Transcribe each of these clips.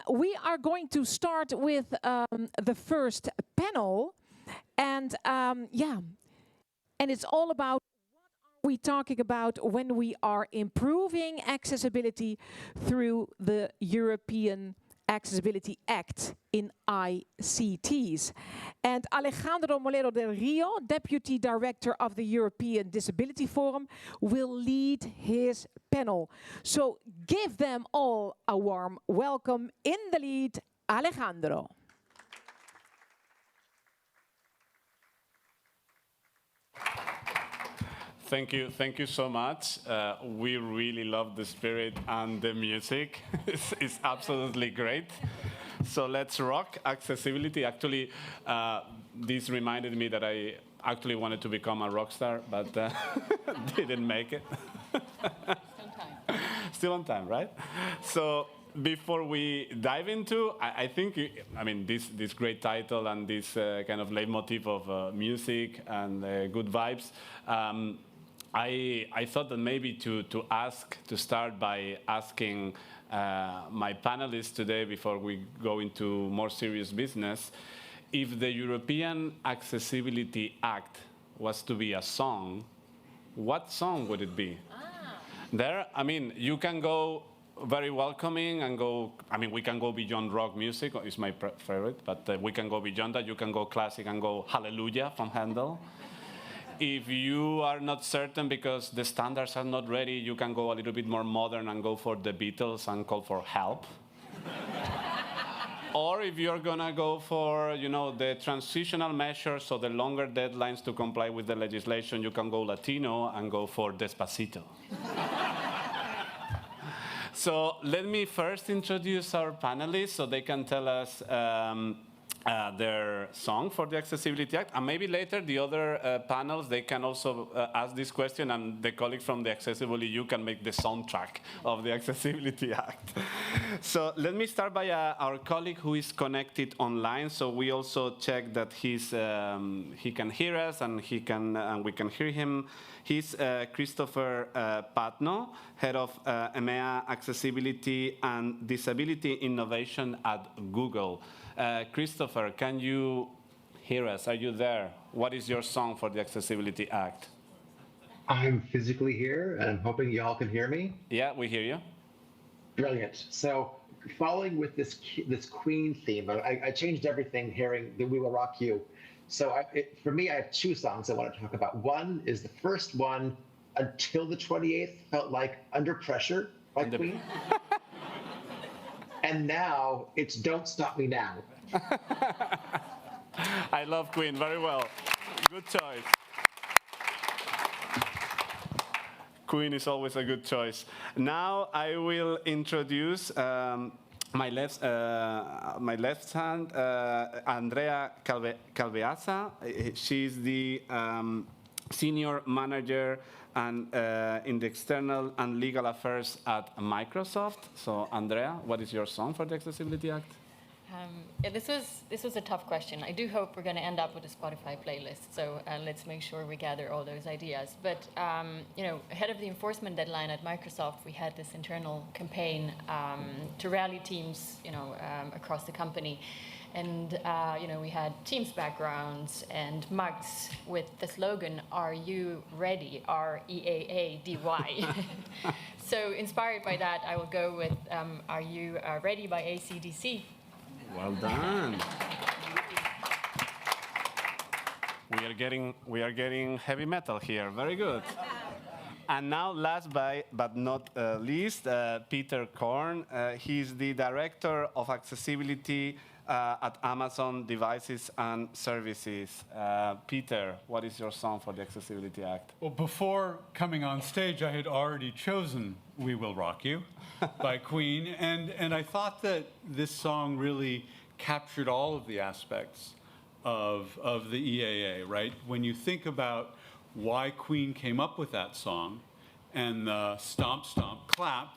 We are going to start with the first panel, and and it's all about what are we talking about when we are improving accessibility through the European Accessibility Act in ICTs. And Alejandro Molero del Rio, Deputy Director of the European Disability Forum, will lead his panel. So give them all a warm welcome. In the lead, Alejandro. Thank you so much. We really love the spirit and the music. It's absolutely great. So let's rock accessibility. Actually, this reminded me that I actually wanted to become a rock star, but didn't make it. Still on time, right? So before we dive into, I think, this great title and this kind of leitmotif of music and good vibes, I thought that maybe to start by asking my panelists today, before we go into more serious business, if the European Accessibility Act was to be a song, what song would it be? You can go very welcoming and go, we can go beyond rock music, it's my favorite, but we can go beyond that. You can go classic and go Hallelujah from Handel. If you are not certain because the standards are not ready, you can go a little bit more modern and go for the Beatles and call for help. Or if you're gonna go for, the transitional measures, so the longer deadlines to comply with the legislation, you can go Latino and go for Despacito. So let me first introduce our panelists so they can tell us their song for the Accessibility Act, and maybe later the other panels, they can also ask this question, and the colleague from the AccessibleEU can make the soundtrack of the Accessibility Act. So let me start by our colleague who is connected online. So we also check that he can hear us and we can hear him. He's Christopher Patno, head of EMEA Accessibility and Disability Innovation at Google. Christopher, can you hear us? Are you there? What is your song for the Accessibility Act? I'm physically here, and I'm hoping y'all can hear me. Yeah, we hear you. Brilliant. So, following with this Queen theme, I changed everything hearing the We Will Rock You. So, for me, I have two songs I want to talk about. One is the first one, Until the 28th, felt like Under Pressure by Queen. And now it's Don't Stop Me Now. I love Queen, very well. Good choice. Queen is always a good choice. Now I will introduce my left hand, Andrea Calveasa. She's the senior manager and in the external and legal affairs at Microsoft. So, Andrea, what is your song for the Accessibility Act? This was a tough question. I do hope we're going to end up with a Spotify playlist. So let's make sure we gather all those ideas. But ahead of the enforcement deadline at Microsoft, we had this internal campaign to rally teams, across the company. And, we had Teams backgrounds and mugs with the slogan, "Are you ready?" REAADY. So inspired by that, I will go with Are You Ready by AC/DC. Well done. We are getting heavy metal here. Very good. And now, last but not least, Peter Korn. He's the director of accessibility at Amazon Devices and Services. Peter, what is your song for the Accessibility Act? Well, before coming on stage, I had already chosen We Will Rock You by Queen, and I thought that this song really captured all of the aspects of the EAA, right? When you think about why Queen came up with that song and the stomp, stomp, clap,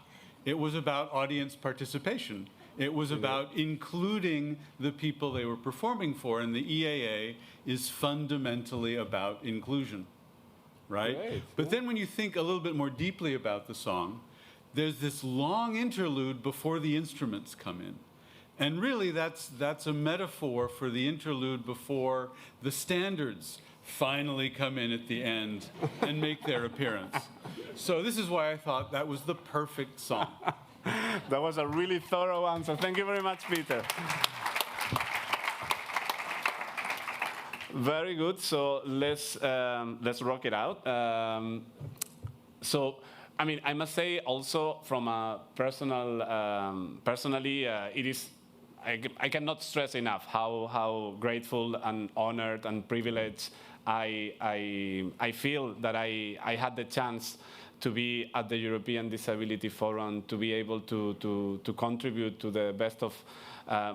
it was about audience participation. It was about including the people they were performing for, and the EAA is fundamentally about inclusion, right? Great. But then when you think a little bit more deeply about the song, there's this long interlude before the instruments come in. And really, that's a metaphor for the interlude before the standards finally come in at the end and make their appearance. So this is why I thought that was the perfect song. That was a really thorough answer. Thank you very much, Peter. Very good. So let's rock it out. So, I mean, I must say also from a personally, it is. I cannot stress enough how grateful and honored and privileged I feel that I had the chance to be at the European Disability Forum, to be able to contribute to the best of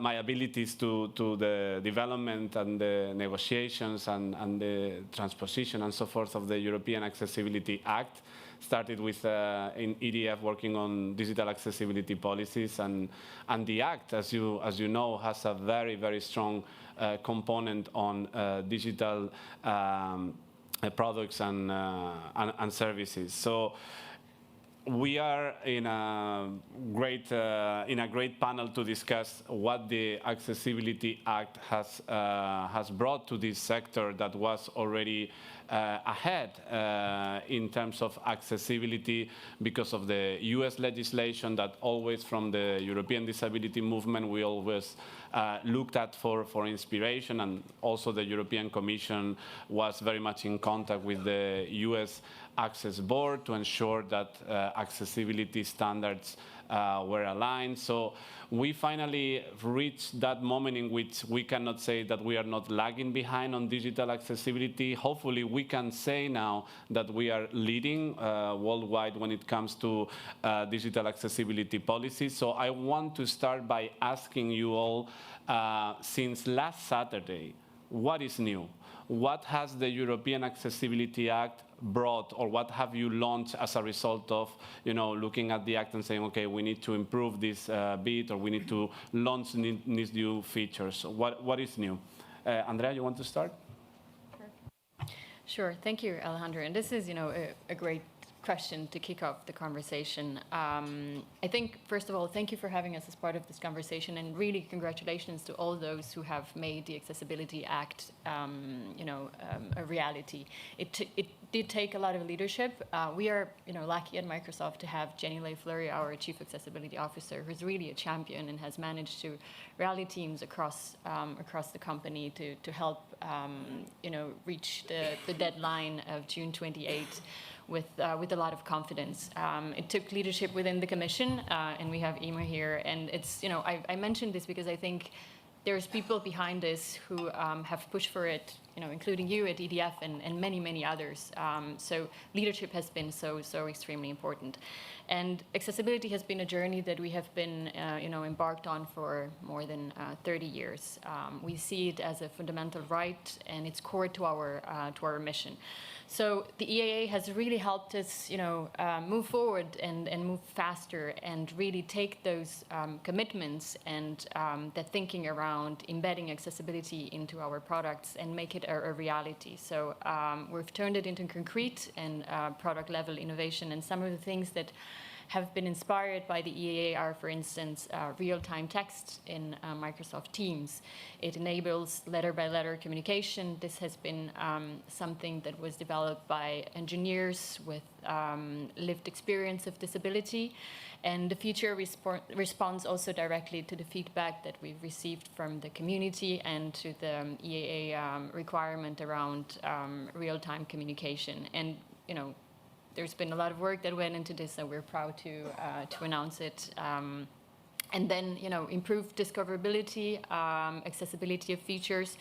my abilities to the development and the negotiations and the transposition and so forth of the European Accessibility Act. Started with in EDF working on digital accessibility policies, and the Act, as you know, has a very, very strong component on digital products and services. So we are in a great panel to discuss what the Accessibility Act has brought to this sector that was already ahead in terms of accessibility because of the US legislation that always from the European disability movement we always looked at for inspiration, and also the European Commission was very much in contact with the US Access Board to ensure that accessibility standards were aligned. So we finally reached that moment in which we cannot say that we are not lagging behind on digital accessibility. Hopefully we can say now that we are leading worldwide when it comes to digital accessibility policies. So I want to start by asking you all, since last Saturday, what is new? What has the European Accessibility Act brought, or what have you launched as a result of, looking at the act and saying, okay, we need to improve this bit, or we need to launch these new features? What is new? Andrea, you want to start? Sure. Thank you, Alejandro. And this is, a great question to kick off the conversation. I think, first of all, thank you for having us as part of this conversation, and really congratulations to all those who have made the Accessibility Act, a reality. It did take a lot of leadership. We are, lucky at Microsoft to have Jenny Leigh-Fleury, our Chief Accessibility Officer, who's really a champion and has managed to rally teams across the company to help, reach the deadline of June 28th. With a lot of confidence. It took leadership within the Commission, and we have Emer here. And it's, I mentioned this because I think there's people behind this who have pushed for it, including you at EDF and many, many others. So leadership has been so extremely important. And accessibility has been a journey that we have been, embarked on for more than 30 years. We see it as a fundamental right, and it's core to our mission. So the EAA has really helped us, move forward and move faster, and really take those commitments and that thinking around embedding accessibility into our products and make it a reality. So we've turned it into concrete and product level innovation, and some of the things that have been inspired by the EAA are, for instance, real-time text in Microsoft Teams. It enables letter-by-letter communication. This has been something that was developed by engineers with lived experience of disability. And the feature responds also directly to the feedback that we've received from the community and to the EAA requirement around real-time communication. And, there's been a lot of work that went into this, and we're proud to announce it. And then, improved discoverability, accessibility of features.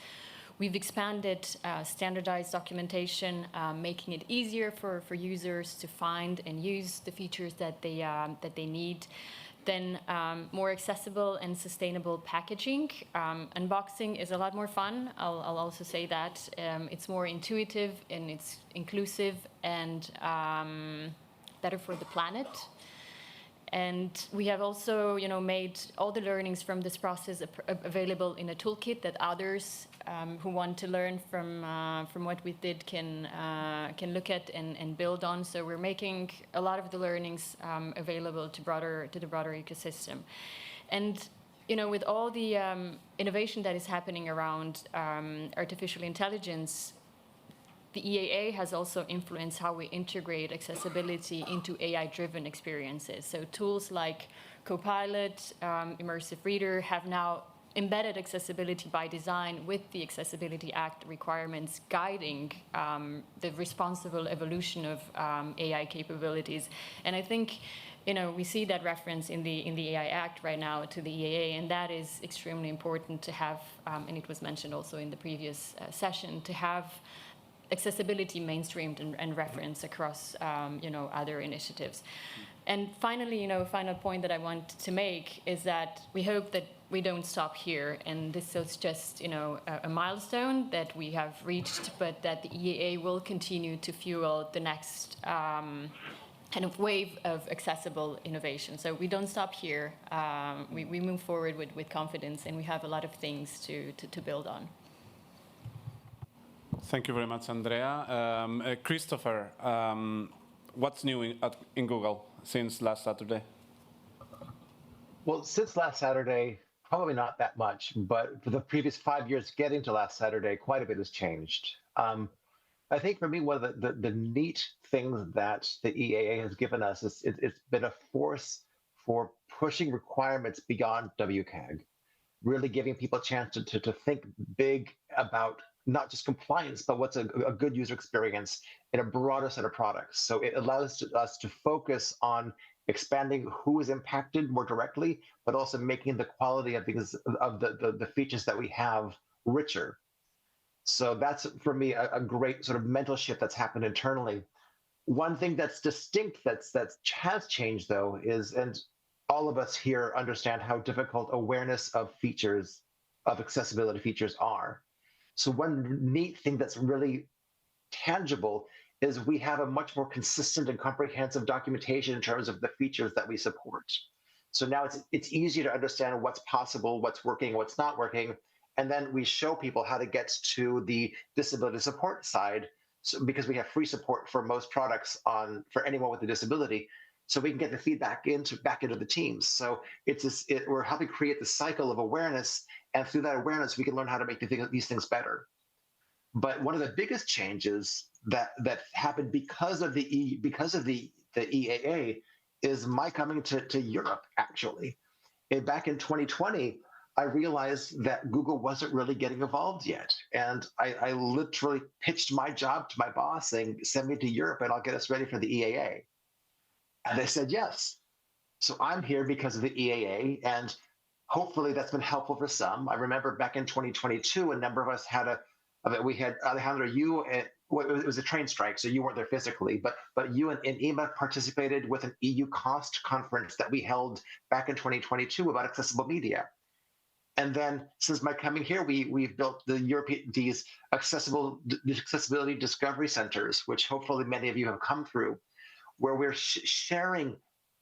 We've expanded standardized documentation, making it easier for users to find and use the features that they need. Then more accessible and sustainable packaging. Unboxing is a lot more fun. I'll also say that. It's more intuitive, and it's inclusive and better for the planet. And we have also, made all the learnings from this process available in a toolkit that others who want to learn from what we did can look at and build on. So we're making a lot of the learnings available to the broader ecosystem. And with all the innovation that is happening around artificial intelligence, the EAA has also influenced how we integrate accessibility into AI-driven experiences. So tools like Copilot, Immersive Reader have now embedded accessibility by design with the Accessibility Act requirements guiding the responsible evolution of AI capabilities. And I think we see that reference in the AI Act right now to the EAA, and that is extremely important to have, and it was mentioned also in the previous session, to have accessibility mainstreamed and referenced across other initiatives. And finally, final point that I want to make is that we hope that we don't stop here, and this is just a milestone that we have reached, but that the EAA will continue to fuel the next kind of wave of accessible innovation. So we don't stop here. We move forward with confidence, and we have a lot of things to build on. Thank you very much, Andrea. Christopher, what's new in Google since last Saturday? Well, since last Saturday, probably not that much, but for the previous 5 years getting to last Saturday, quite a bit has changed. I think for me, one of the neat things that the EAA has given us is it's been a force for pushing requirements beyond WCAG, really giving people a chance to think big about not just compliance, but what's a good user experience in a broader set of products. So it allows us to focus on expanding who is impacted more directly, but also making the quality of the features that we have richer. So that's, for me, a great sort of mental shift that's happened internally. One thing that's distinct that has changed, though, is, and all of us here understand how difficult awareness of features, of accessibility features are. So one neat thing that's really tangible is we have a much more consistent and comprehensive documentation in terms of the features that we support. So now it's easier to understand what's possible, what's working, what's not working, and then we show people how to get to the disability support side, because we have free support for most products for anyone with a disability, so we can get the feedback back into the teams. So we're helping create the cycle of awareness, and through that awareness, we can learn how to make these things better. But one of the biggest changes that happened because of the EAA is my coming to Europe, actually. Back in 2020, I realized that Google wasn't really getting involved yet. And I literally pitched my job to my boss saying, send me to Europe and I'll get us ready for the EAA. And they said yes. So I'm here because of the EAA, and hopefully that's been helpful for some. I remember back in 2022, a number of us we had Alejandro, it was a train strike, so you weren't there physically, but you and Ima participated with an EU cost conference that we held back in 2022 about accessible media. And then since my coming here, we've built these accessibility discovery centers, which hopefully many of you have come through, where we're sharing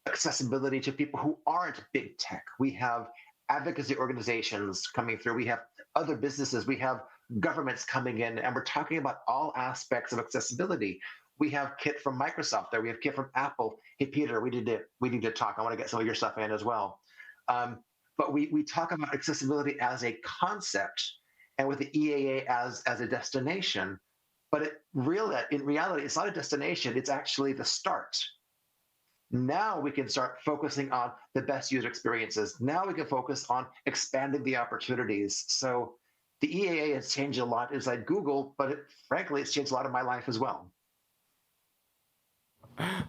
accessibility to people who aren't big tech. We have advocacy organizations coming through. We have other businesses. We have governments coming in, and we're talking about all aspects of accessibility. We have Kit from Microsoft there. We have Kit from Apple. Hey, Peter, we need to talk. I want to get some of your stuff in as well. But we talk about accessibility as a concept, and with the EAA as a destination. But in reality, it's not a destination. It's actually the start. Now we can start focusing on the best user experiences. Now we can focus on expanding the opportunities. So the EAA has changed a lot inside Google, but frankly, it's changed a lot of my life as well.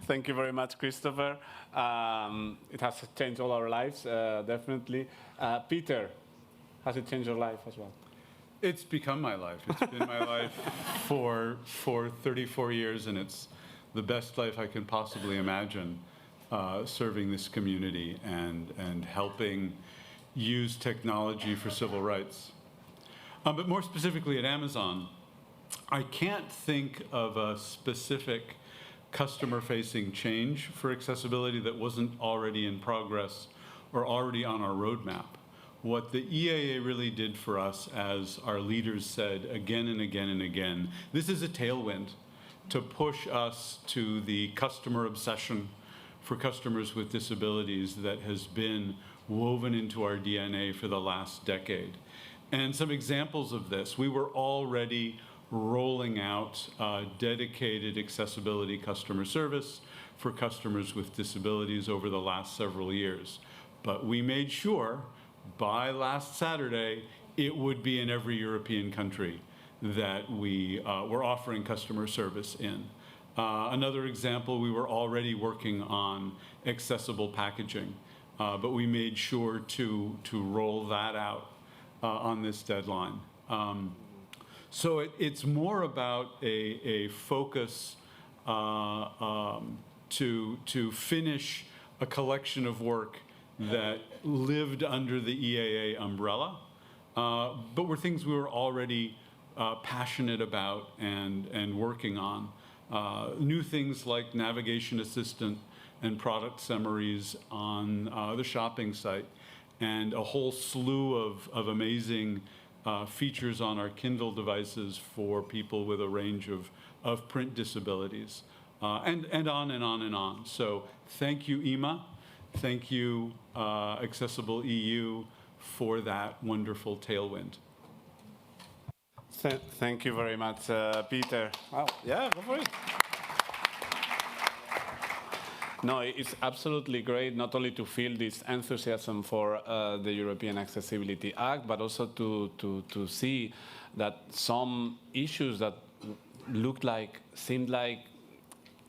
Thank you very much, Christopher. It has changed all our lives, definitely. Peter, has it changed your life as well? It's become my life. It's been my life for 34 years, and it's the best life I can possibly imagine, serving this community and helping use technology for civil rights. But more specifically at Amazon, I can't think of a specific customer-facing change for accessibility that wasn't already in progress or already on our roadmap. What the EAA really did for us, as our leaders said again and again and again, this is a tailwind to push us to the customer obsession for customers with disabilities that has been woven into our DNA for the last decade. And some examples of this, we were already rolling out dedicated accessibility customer service for customers with disabilities over the last several years. But we made sure by last Saturday, it would be in every European country that we were offering customer service in. Another example, we were already working on accessible packaging, but we made sure to roll that out on this deadline. So it's more about a focus to finish a collection of work that lived under the EAA umbrella, but were things we were already passionate about and working on. New things like navigation assistant and product summaries on the shopping site, and a whole slew of amazing features on our Kindle devices for people with a range of print disabilities, and on and on and on. So thank you, EMA. Thank you, AccessibleEU, for that wonderful tailwind. Thank you very much, Peter. Wow, yeah, go for it. No, it's absolutely great not only to feel this enthusiasm for the European Accessibility Act, but also to see that some issues that seemed like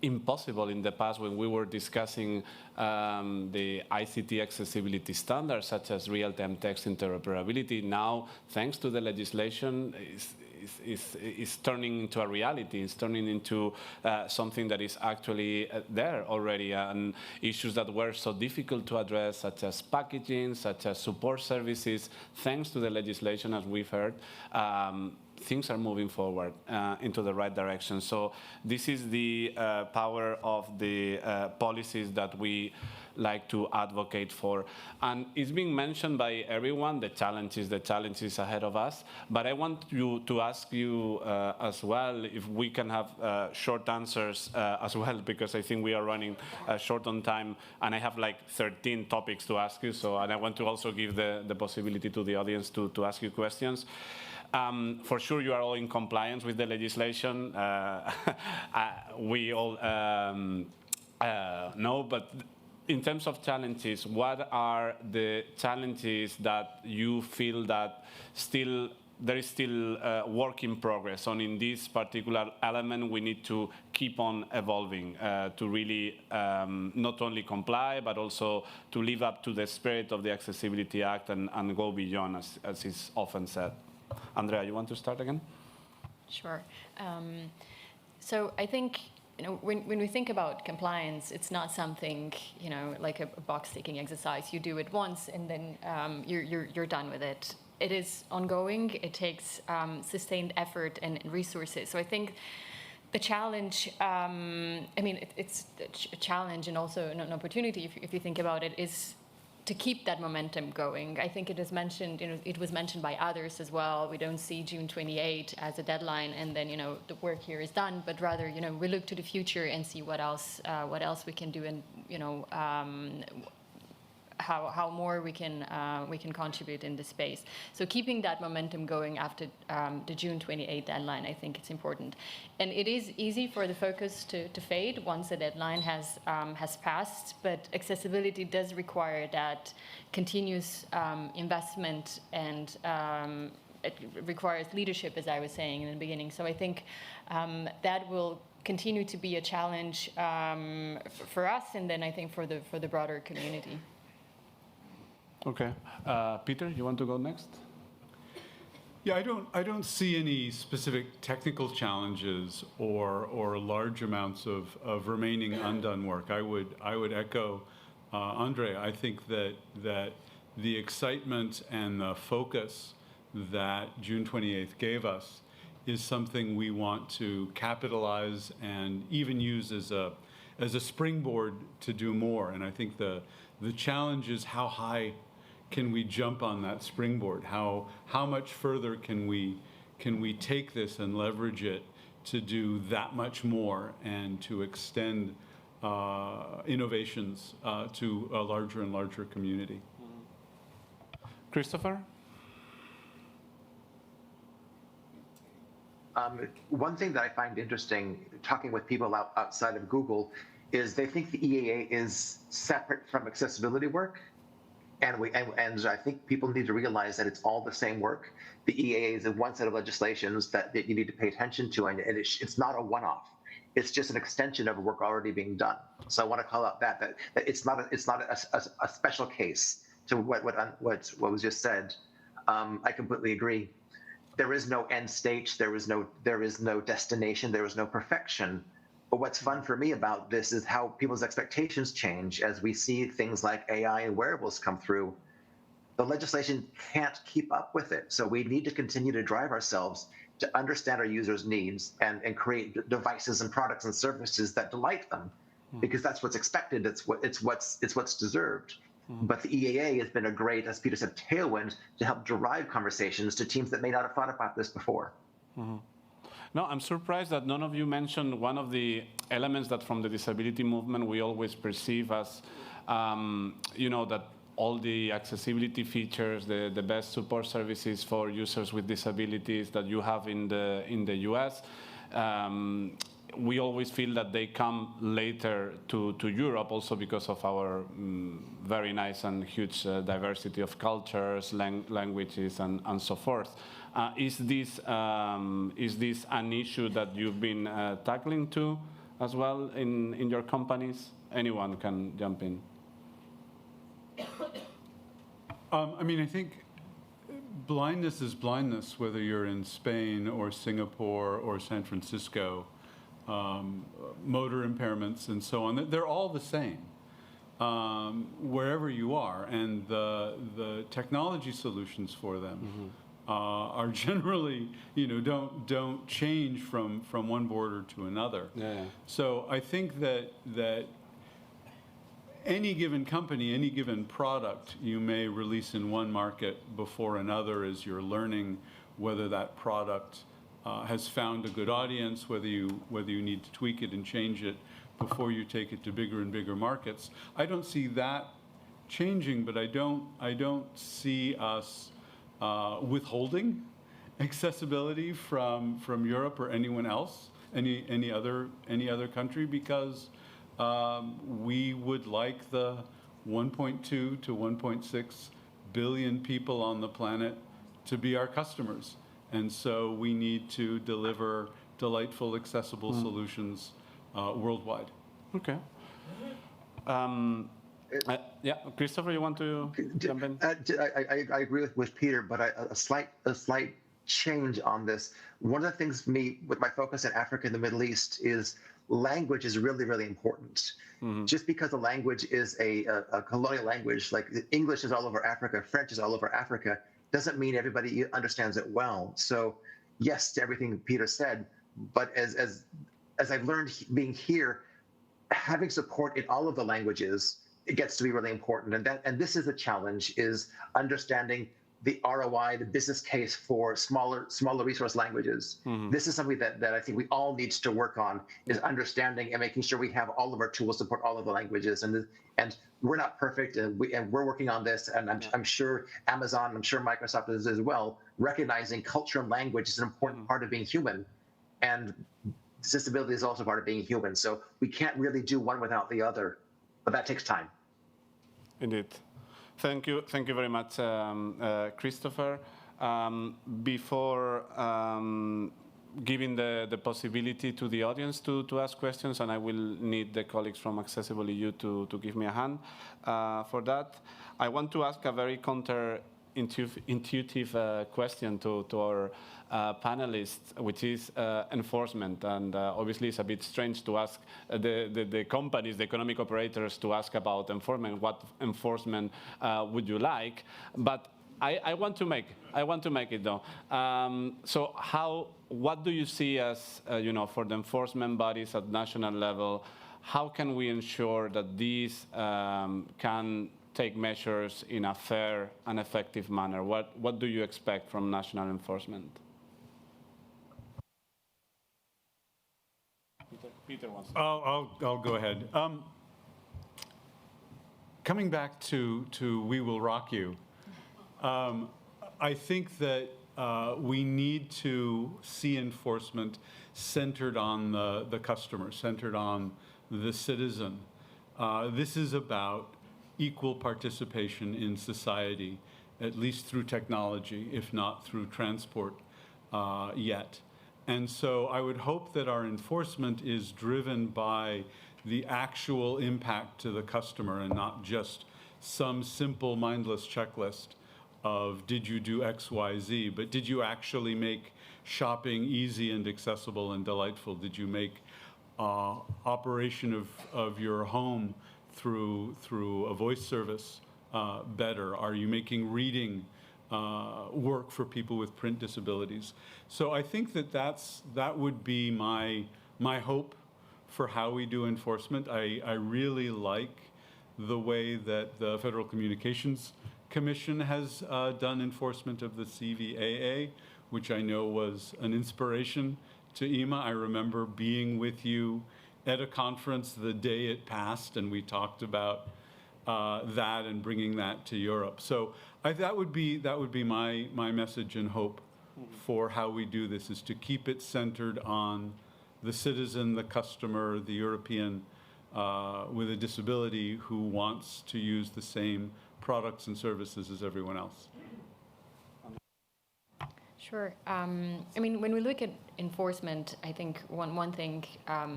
impossible in the past when we were discussing the ICT accessibility standards, such as real-time text interoperability, now, thanks to the legislation, is turning into a reality. It's turning into something that is actually there already, and issues that were so difficult to address, such as packaging, such as support services, thanks to the legislation, as we've heard, things are moving forward into the right direction. So this is the power of the policies that we like to advocate for. And it's being mentioned by everyone, the challenges ahead of us. But I want to ask you as well, if we can have short answers as well, because I think we are running short on time, and I have like 13 topics to ask you. So, and I want to also give the possibility to the audience to ask you questions. For sure, you are all in compliance with the legislation. We all know, but in terms of challenges, what are the challenges that you feel that there is still work in progress on? In this particular element, we need to keep on evolving to really not only comply, but also to live up to the spirit of the Accessibility Act and go beyond, as is often said. Andrea, you want to start again? Sure. So I think, when we think about compliance, it's not something, like a box-ticking exercise. You do it once and then you're done with it. It is ongoing. It takes sustained effort and resources. So I think the challenge, it's a challenge and also an opportunity, if you think about it, is to keep that momentum going. I think it is mentioned, it was mentioned by others as well. We don't see June 28 as a deadline and then, the work here is done, but rather, we look to the future and see what else we can do, and, how more we can contribute in this space. So keeping that momentum going after the June 28 deadline, I think it's important. And it is easy for the focus to fade once the deadline has passed, but accessibility does require that continuous investment, and it requires leadership, as I was saying in the beginning. So I think that will continue to be a challenge for us, and then I think for the broader community. Okay, Peter, you want to go next? Yeah, I don't see any specific technical challenges or large amounts of remaining undone work. I would echo Andrea. I think that the excitement and the focus that June 28th gave us is something we want to capitalize and even use as a springboard to do more. And I think the challenge is how high can we jump on that springboard? How much further can we take this and leverage it to do that much more and to extend innovations to a larger and larger community? Christopher? One thing that I find interesting, talking with people outside of Google, is they think the EAA is separate from accessibility work. And I think people need to realize that it's all the same work. The EAA is one set of legislations that you need to pay attention to, and it's not a one-off. It's just an extension of work already being done. So I want to call out that it's not a special case to what was just said. I completely agree. There is no end state. There is no destination. There is no perfection. But what's fun for me about this is how people's expectations change as we see things like AI and wearables come through. The legislation can't keep up with it. So we need to continue to drive ourselves to understand our users' needs and create devices and products and services that delight them, because that's what's expected. It's what's deserved. But the EAA has been a great, as Peter said, tailwind to help drive conversations to teams that may not have thought about this before. No, I'm surprised that none of you mentioned one of the elements that from the disability movement we always perceive as, that all the accessibility features, the best support services for users with disabilities that you have in the US, we always feel that they come later to Europe, also because of our very nice and huge diversity of cultures, languages, and so forth. Is this an issue that you've been tackling too, as well, in your companies? Anyone can jump in. I think blindness is blindness, whether you're in Spain or Singapore or San Francisco. Motor impairments and so on, they're all the same wherever you are, and the technology solutions for them are generally, don't change from one border to another. Yeah. So I think that any given company, any given product, you may release in one market before another as you're learning whether that product has found a good audience, whether you need to tweak it and change it before you take it to bigger and bigger markets. I don't see that changing, but I don't see us withholding accessibility from Europe or anyone else, any other country, because we would like the 1.2 to 1.6 billion people on the planet to be our customers. And so we need to deliver delightful, accessible solutions worldwide. Okay. Yeah, Christopher, you want to jump in? I agree with Peter, but a slight change on this. One of the things with my focus in Africa and the Middle East is language is really, really important. Just because a language is a colonial language, like English is all over Africa, French is all over Africa, doesn't mean everybody understands it well. So yes to everything Peter said, but as I've learned being here, having support in all of the languages, it gets to be really important. And this is a challenge, is understanding the ROI, the business case for smaller resource languages. This is something that I think we all need to work on, is understanding and making sure we have all of our tools to support all of the languages. And we're not perfect, and we're working on this. And I'm sure Amazon, I'm sure Microsoft is as well, recognizing culture and language is an important part of being human. And disability is also part of being human. So we can't really do one without the other, but that takes time. Indeed. Thank you very much, Christopher. Before giving the possibility to the audience to ask questions, and I will need the colleagues from AccessibleEU to give me a hand for that, I want to ask a very counterintuitive question to our panelists, which is enforcement. And obviously it's a bit strange to ask the companies, the economic operators, to ask about enforcement. What enforcement would you like? But I want to make it though. So what do you see as, for the enforcement bodies at national level, how can we ensure that these can take measures in a fair and effective manner? What do you expect from national enforcement? Peter wants to. I'll go ahead. Coming back to We Will Rock You, I think that we need to see enforcement centered on the customer, centered on the citizen. This is about equal participation in society, at least through technology, if not through transport yet. And so I would hope that our enforcement is driven by the actual impact to the customer and not just some simple mindless checklist of did you do X, Y, Z, but did you actually make shopping easy and accessible and delightful? Did you make operation of your home through a voice service better? Are you making reading work for people with print disabilities? So I think that would be my hope for how we do enforcement. I really like the way that the Federal Communications Commission has done enforcement of the CVAA, which I know was an inspiration to Ima. I remember being with you at a conference the day it passed, and we talked about that and bringing that to Europe. So that would be my message and hope for how we do this, is to keep it centered on the citizen, the customer, the European with a disability who wants to use the same products and services as everyone else. Sure. I mean, when we look at enforcement, I think one thing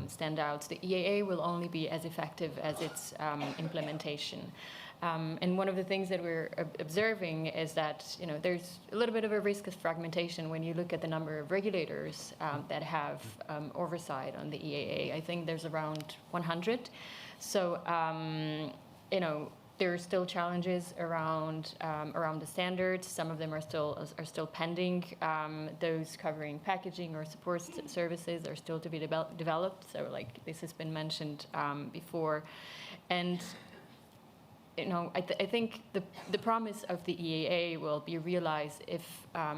stands out. The EAA will only be as effective as its implementation. And one of the things that we're observing is that, there's a little bit of a risk of fragmentation when you look at the number of regulators that have oversight on the EAA. I think there's around 100. So, there are still challenges around the standards. Some of them are still pending. Those covering packaging or support services are still to be developed. So, like this has been mentioned before, and I think the promise of the EAA will be realized if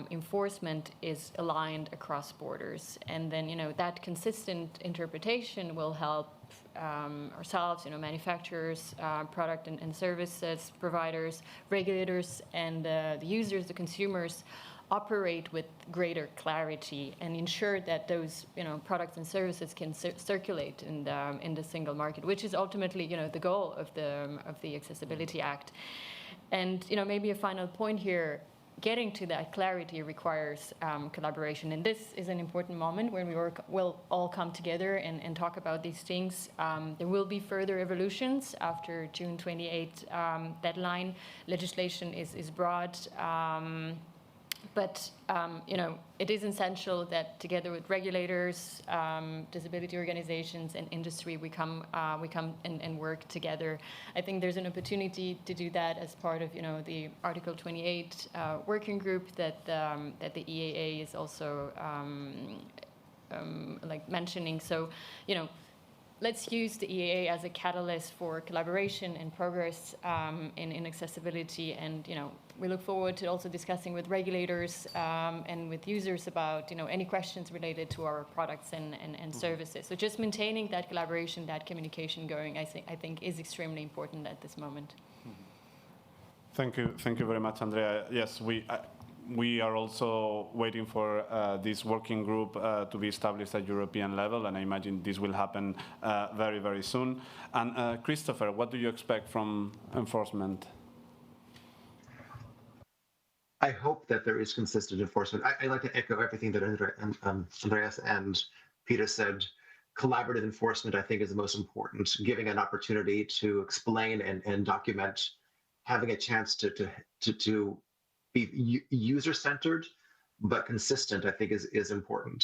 enforcement is aligned across borders, and then that consistent interpretation will help ourselves, manufacturers, product and services providers, regulators, and the users, the consumers, operate with greater clarity and ensure that those products and services can circulate in the single market, which is ultimately the goal of the Accessibility Act. And maybe a final point here. Getting to that clarity requires collaboration, and this is an important moment when we'll all come together and talk about these things. There will be further evolutions after June 28 deadline. Legislation is broad, but it is essential that together with regulators, disability organizations, and industry, we come and work together. I think there's an opportunity to do that as part of the Article 28 working group that the EAA is also like mentioning. So let's use the EAA as a catalyst for collaboration and progress in accessibility, and we look forward to also discussing with regulators and with users about any questions related to our products and services. So just maintaining that collaboration, that communication going, I think is extremely important at this moment. Thank you very much, Andrea. Yes, we are also waiting for this working group to be established at European level, and I imagine this will happen very, very soon. And Christopher, what do you expect from enforcement? I hope that there is consistent enforcement. I'd like to echo everything that Andreas and Peter said. Collaborative enforcement, I think, is the most important. Giving an opportunity to explain and document, having a chance to be user-centered but consistent, I think, is important.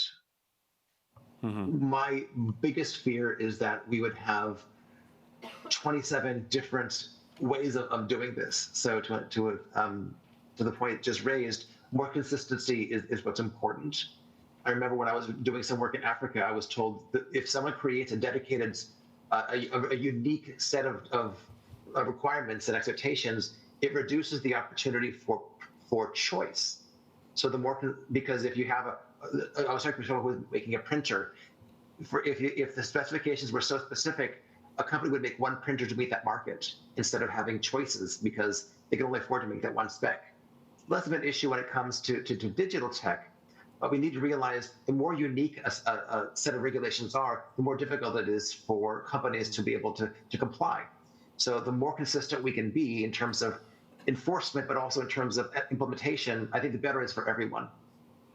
Mm-hmm. My biggest fear is that we would have 27 different ways of doing this. So to to the point just raised, more consistency is what's important. I remember when I was doing some work in Africa, I was told that if someone creates a dedicated, a unique set of requirements and expectations, it reduces the opportunity for choice. So the more, because if you have I was talking to someone who was making a printer, if the specifications were so specific, a company would make one printer to meet that market instead of having choices because they can only afford to make that one spec. Less of an issue when it comes to digital tech, but we need to realize the more unique a set of regulations are, the more difficult it is for companies to be able to comply. So the more consistent we can be in terms of enforcement, but also in terms of implementation, I think the better it is for everyone.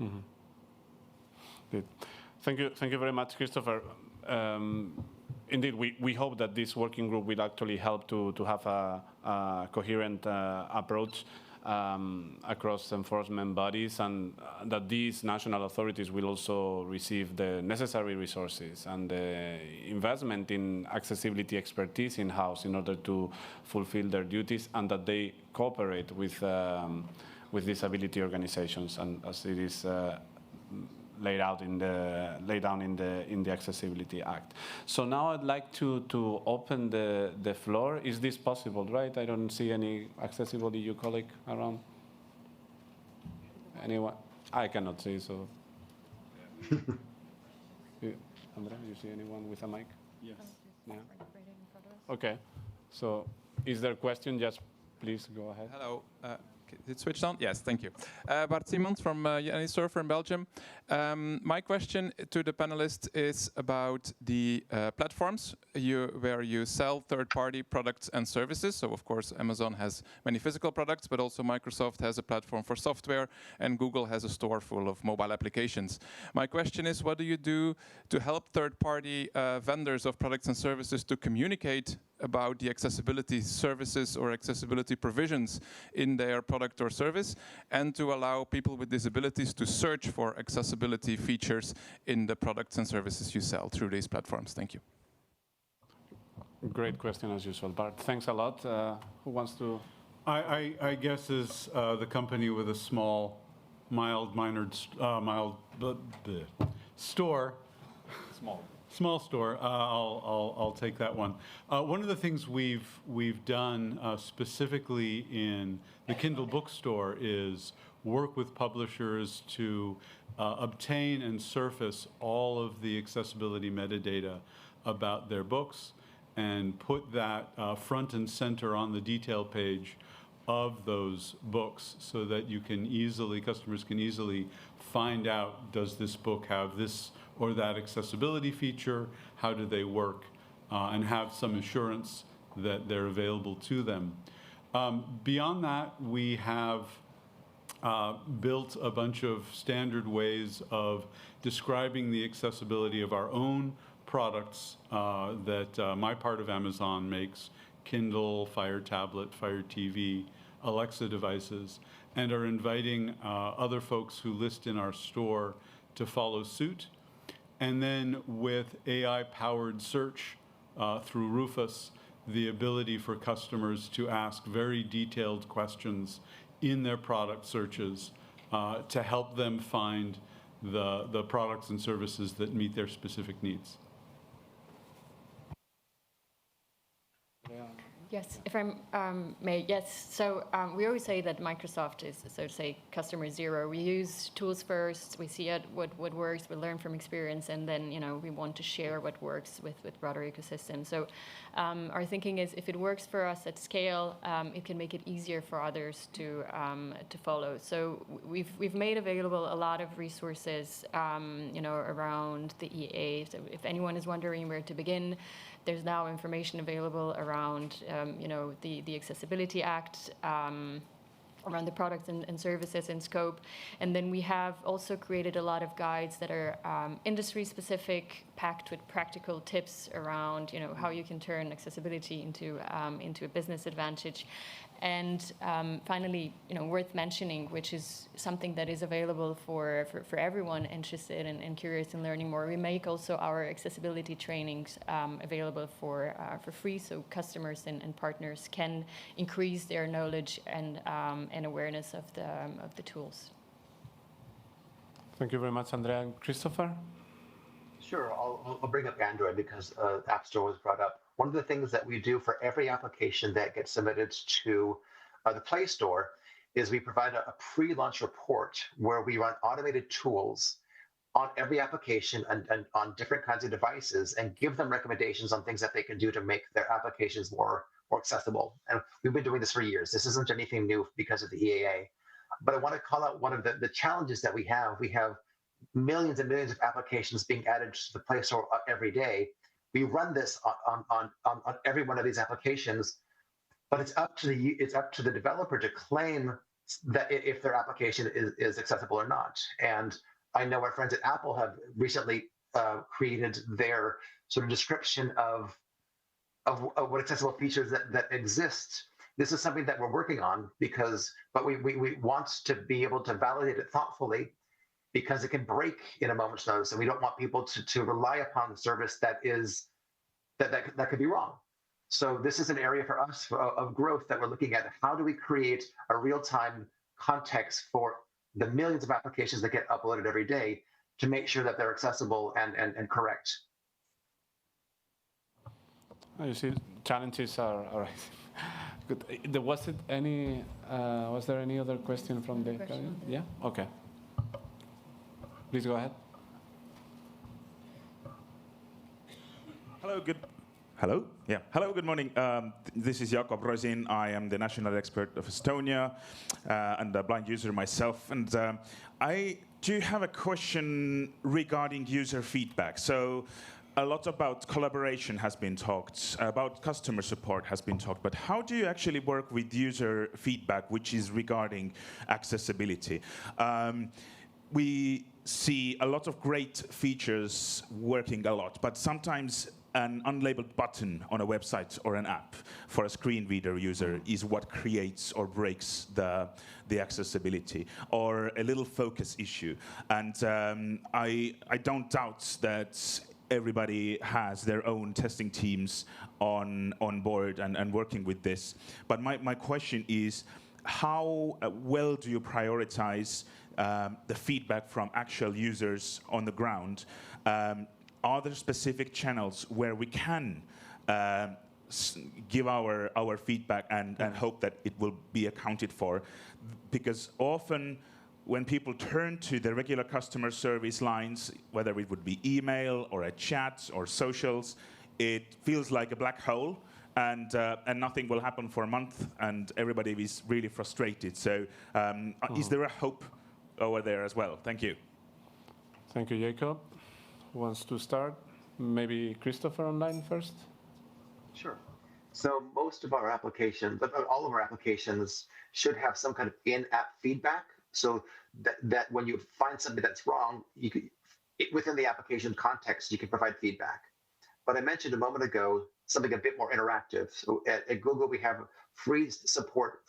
Mm-hmm. Good. Thank you very much, Christopher. Indeed, we hope that this working group will actually help to have a coherent approach across enforcement bodies, and that these national authorities will also receive the necessary resources and the investment in accessibility expertise in-house in order to fulfill their duties, and that they cooperate with disability organizations, and as it is laid down in the Accessibility Act. So now I'd like to open the floor. Is this possible, right? I don't see any AccessibleEU colleague around. Anyone? I cannot see, so. Andrea, you see anyone with a mic? Yes. Yeah. Okay. So is there a question? Just please go ahead. Hello. Is it switched on? Yes, thank you. Bart Simons from Surfer in Belgium. My question to the panelists is about the platforms where you sell third-party products and services. So, of course, Amazon has many physical products, but also Microsoft has a platform for software, and Google has a store full of mobile applications. My question is, what do you do to help third-party vendors of products and services to communicate about the accessibility services or accessibility provisions in their product or service, and to allow people with disabilities to search for accessibility features in the products and services you sell through these platforms? Thank you. Great question as usual, Bart. Thanks a lot. Who wants to? I guess as the company with a small, store. Small store. I'll take that one. One of the things we've done specifically in the Kindle bookstore is work with publishers to obtain and surface all of the accessibility metadata about their books and put that front and center on the detail page of those books so that customers can easily find out, does this book have this or that accessibility feature, how do they work, and have some assurance that they're available to them. Beyond that, we have built a bunch of standard ways of describing the accessibility of our own products that my part of Amazon makes, Kindle, Fire Tablet, Fire TV, Alexa devices, and are inviting other folks who list in our store to follow suit. And then with AI-powered search through Rufus, the ability for customers to ask very detailed questions in their product searches to help them find the products and services that meet their specific needs. Yes, if I may, yes. So we always say that Microsoft is, so to say, customer zero. We use tools first, we see what works, we learn from experience, and then we want to share what works with broader ecosystem. So our thinking is, if it works for us at scale, it can make it easier for others to follow. So we've made available a lot of resources, around the EA. So if anyone is wondering where to begin, there's now information available around, the Accessibility Act, around the products and services in scope. And then we have also created a lot of guides that are industry-specific, packed with practical tips around, how you can turn accessibility into a business advantage. And finally, worth mentioning, which is something that is available for everyone interested and curious in learning more. We make also our accessibility trainings available for free, so customers and partners can increase their knowledge and awareness of the tools. Thank you very much, Andrea. And Christopher? Sure, I'll bring up Android because App Store was brought up. One of the things that we do for every application that gets submitted to the Play Store is we provide a pre-launch report where we run automated tools on every application and on different kinds of devices and give them recommendations on things that they can do to make their applications more accessible. And we've been doing this for years. This isn't anything new because of the EAA. But I want to call out one of the challenges that we have. We have millions and millions of applications being added to the Play Store every day. We run this on every one of these applications, but it's up to the developer to claim that if their application is accessible or not. And I know our friends at Apple have recently created their sort of description of what accessible features that exist. This is something that we're working on but we want to be able to validate it thoughtfully, because it can break in a moment's notice, and we don't want people to rely upon the service that could be wrong. So this is an area for us of growth that we're looking at. How do we create a real-time context for the millions of applications that get uploaded every day to make sure that they're accessible and correct? You see, challenges are rising. Good. Was there any other question from the audience? Yeah. Okay. Please go ahead. Hello, good morning. This is Jakob Rosin. I am the national expert of Estonia and a blind user myself. And I do have a question regarding user feedback. So a lot about collaboration has been talked, about customer support has been talked, but how do you actually work with user feedback, which is regarding accessibility? We see a lot of great features working a lot, but sometimes an unlabeled button on a website or an app for a screen reader user is what creates or breaks the accessibility, or a little focus issue. And I don't doubt that everybody has their own testing teams on board and working with this. But my question is, how well do you prioritize the feedback from actual users on the ground? Are there specific channels where we can give our feedback and hope that it will be accounted for? Because often when people turn to the regular customer service lines, whether it would be email or a chat or socials, it feels like a black hole, and nothing will happen for a month, and everybody is really frustrated. So is there a hope over there as well? Thank you. Thank you, Jacob. Who wants to start? Maybe Christopher online first? Sure. So most of our applications, all of our applications should have some kind of in-app feedback, so that when you find something that's wrong, within the application context, you can provide feedback. But I mentioned a moment ago something a bit more interactive. So at Google, we have free support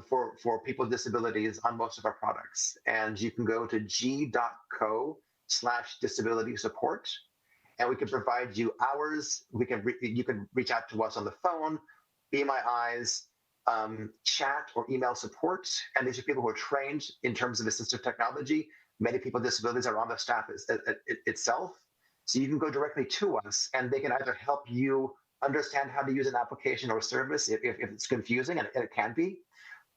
for people with disabilities on most of our products. And you can go to g.co/disability support, and we can provide you hours. You can reach out to us on the phone, Be My Eyes, chat or email support. And these are people who are trained in terms of assistive technology. Many people with disabilities are on the staff itself. So you can go directly to us, and they can either help you understand how to use an application or service if it's confusing, and it can be.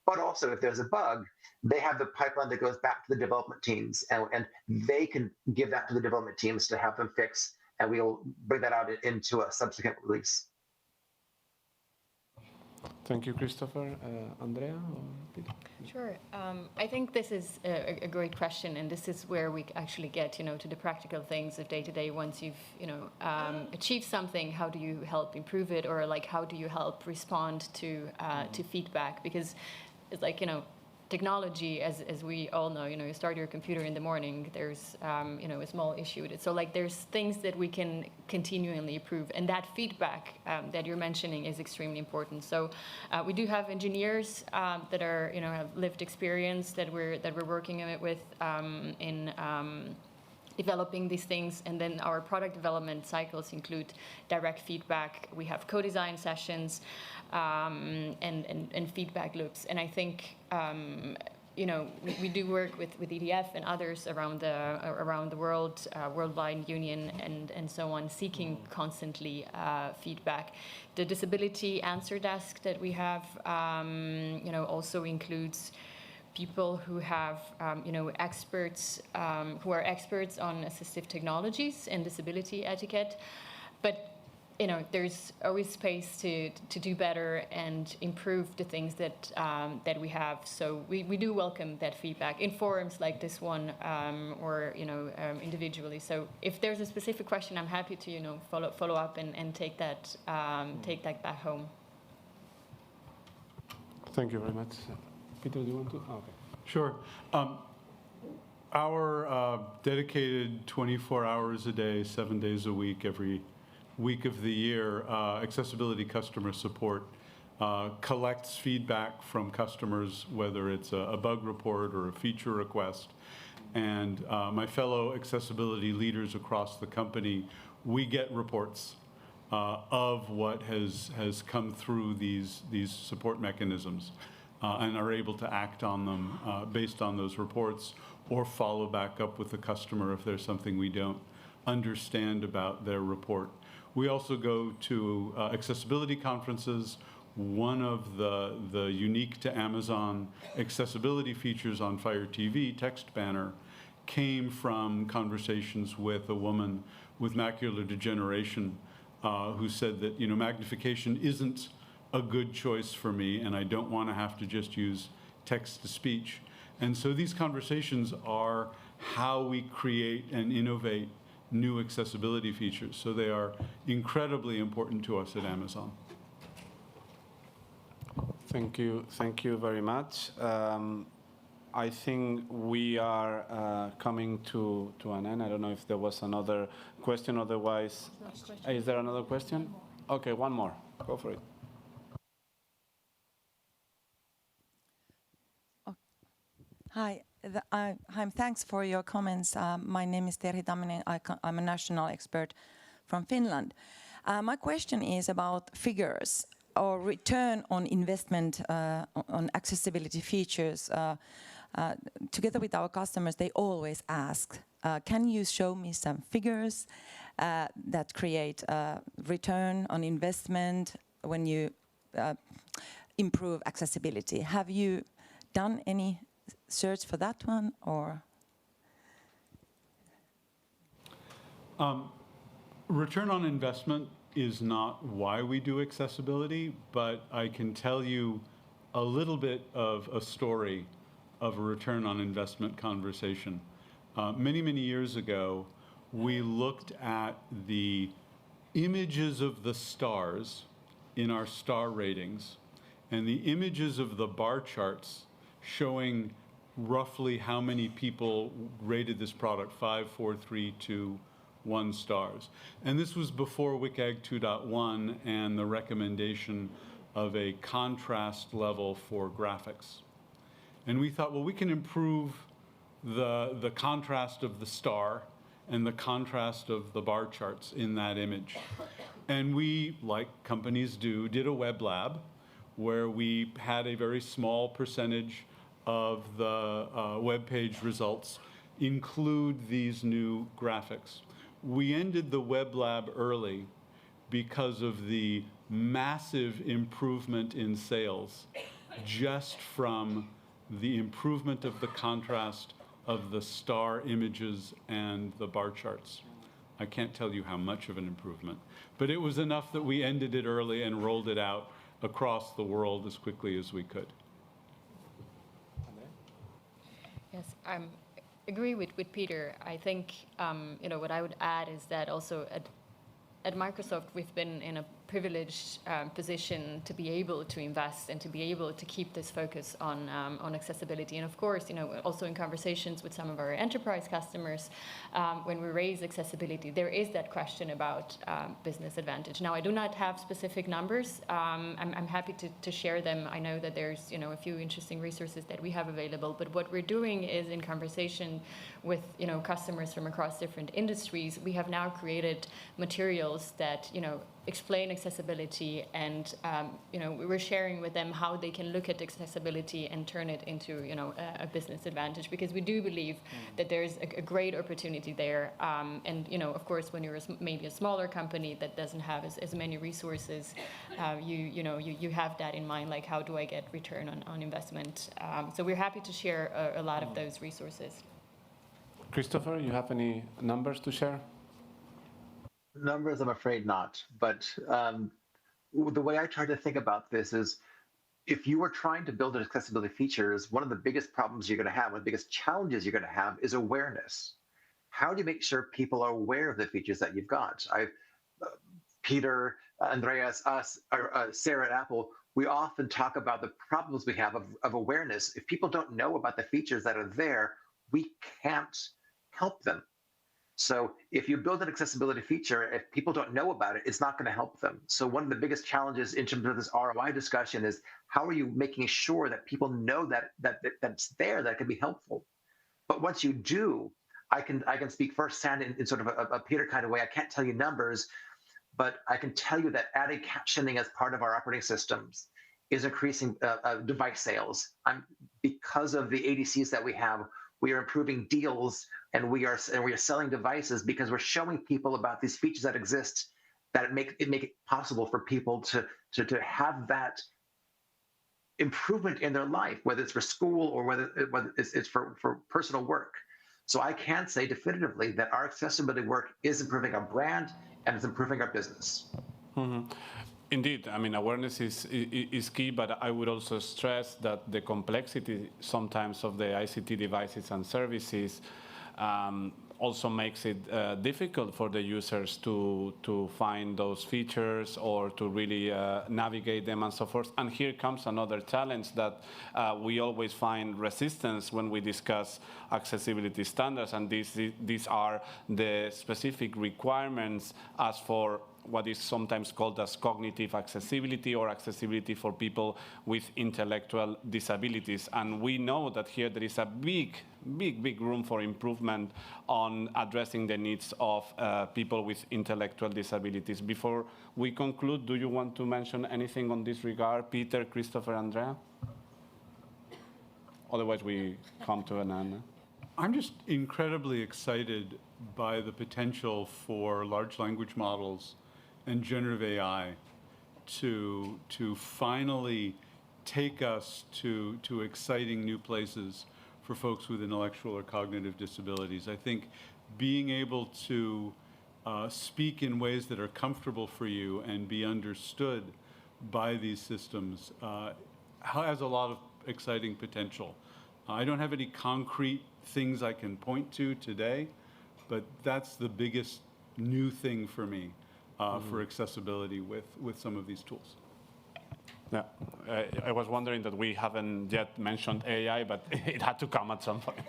But also, if there's a bug, they have the pipeline that goes back to the development teams, and they can give that to the development teams to have them fix, and we'll bring that out into a subsequent release. Thank you, Christopher. Andrea? Or Peter? Sure. I think this is a great question, and this is where we actually get, to the practical things of day-to-day. Once you've, achieved something, how do you help improve it, or like how do you help respond to feedback? Because it's like, technology, as we all know, you start your computer in the morning, there's a small issue with it. So like there's things that we can continually improve, and that feedback that you're mentioning is extremely important. So we do have engineers that are have lived experience that we're working with in developing these things, and then our product development cycles include direct feedback. We have co-design sessions and feedback loops, and I think we do work with EDF and others around the world, Worldwide Union and so on, seeking constantly feedback. The disability answer desk that we have also includes people who have, experts, who are experts on assistive technologies and disability etiquette. But, there's always space to do better and improve the things that we have. So we do welcome that feedback in forums like this one, or, individually. So if there's a specific question, I'm happy to, follow up and take that back home. Thank you very much. Peter, do you want to? Oh, okay. Sure. Our dedicated 24 hours a day, 7 days a week, every week of the year, accessibility customer support collects feedback from customers, whether it's a bug report or a feature request. And my fellow accessibility leaders across the company, we get reports of what has come through these support mechanisms. And are able to act on them based on those reports, or follow back up with the customer if there's something we don't understand about their report. We also go to accessibility conferences. One of the unique to Amazon accessibility features on Fire TV, Text Banner, came from conversations with a woman with macular degeneration who said that magnification isn't a good choice for me, and I don't want to have to just use text-to-speech. And so these conversations are how we create and innovate new accessibility features. So they are incredibly important to us at Amazon. Thank you very much. I think we are coming to an end. I don't know if there was another question, otherwise. Is there another question? Okay, one more. Go for it. Hi, thanks for your comments. My name is Terhi Tamminen. I'm a national expert from Finland. My question is about figures or return on investment on accessibility features. Together with our customers, they always ask, can you show me some figures that create return on investment when you improve accessibility? Have you done any search for that one, or? Return on investment is not why we do accessibility, but I can tell you a little bit of a story of a return on investment conversation. Many, many years ago, we looked at the images of the stars in our star ratings and the images of the bar charts showing roughly how many people rated this product 5, 4, 3, 2, 1 stars. And this was before WCAG 2.1 and the recommendation of a contrast level for graphics. And we thought, well, we can improve the contrast of the star and the contrast of the bar charts in that image. And we, like companies do, did a web lab where we had a very small percentage of the web page results include these new graphics. We ended the web lab early because of the massive improvement in sales just from the improvement of the contrast of the star images and the bar charts. I can't tell you how much of an improvement, but it was enough that we ended it early and rolled it out across the world as quickly as we could. Yes, I agree with Peter. I think what I would add is that also at Microsoft we've been in a privileged position to be able to invest and to be able to keep this focus on accessibility. And of course, also in conversations with some of our enterprise customers, when we raise accessibility, there is that question about business advantage. Now, I do not have specific numbers. I'm happy to share them. I know that there's a few interesting resources that we have available, but what we're doing is in conversation with customers from across different industries, we have now created materials that explain accessibility, and we're sharing with them how they can look at accessibility and turn it into a business advantage, because we do believe that there's a great opportunity there. And of course, when you're maybe a smaller company that doesn't have as many resources, you have that in mind, like how do I get return on investment? So we're happy to share a lot of those resources. Christopher, you have any numbers to share? Numbers, I'm afraid not. But the way I try to think about this is, if you are trying to build accessibility features, one of the biggest problems you're going to have, one of the biggest challenges you're going to have is awareness. How do you make sure people are aware of the features that you've got? Peter, Andreas, us, Sarah at Apple, we often talk about the problems we have of awareness. If people don't know about the features that are there, we can't help them. So if you build an accessibility feature, if people don't know about it, it's not going to help them. So one of the biggest challenges in terms of this ROI discussion is, how are you making sure that people know that's there, that can be helpful? But once you do, I can speak firsthand in sort of a Peter kind of way. I can't tell you numbers, but I can tell you that adding captioning as part of our operating systems is increasing device sales. Because of the ADCs that we have, we are improving deals, and we are selling devices because we're showing people about these features that exist, that make it possible for people to have that improvement in their life, whether it's for school or whether it's for personal work. So I can say definitively that our accessibility work is improving our brand and it's improving our business. Mm-hmm. Indeed, I mean, awareness is key, but I would also stress that the complexity sometimes of the ICT devices and services also makes it difficult for the users to find those features or to really navigate them and so forth. And here comes another challenge that we always find resistance when we discuss accessibility standards, and these are the specific requirements as for what is sometimes called as cognitive accessibility, or accessibility for people with intellectual disabilities. And we know that here there is a big room for improvement on addressing the needs of people with intellectual disabilities. Before we conclude, do you want to mention anything on this regard, Peter, Christopher, Andrea? Otherwise, we come to an end. I'm just incredibly excited by the potential for large language models and generative AI to finally take us to exciting new places for folks with intellectual or cognitive disabilities. I think being able to speak in ways that are comfortable for you and be understood by these systems has a lot of exciting potential. I don't have any concrete things I can point to today, but that's the biggest new thing for me. For accessibility with some of these tools. Yeah, I was wondering that we haven't yet mentioned AI, but it had to come at some point.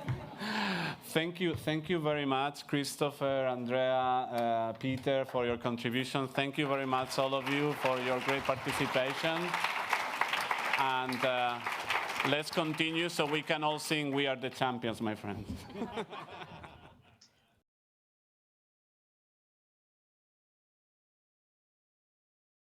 Thank you very much, Christopher, Andrea, Peter, for your contribution. Thank you very much, all of you, for your great participation. And let's continue so we can all sing "We Are the Champions," my friends.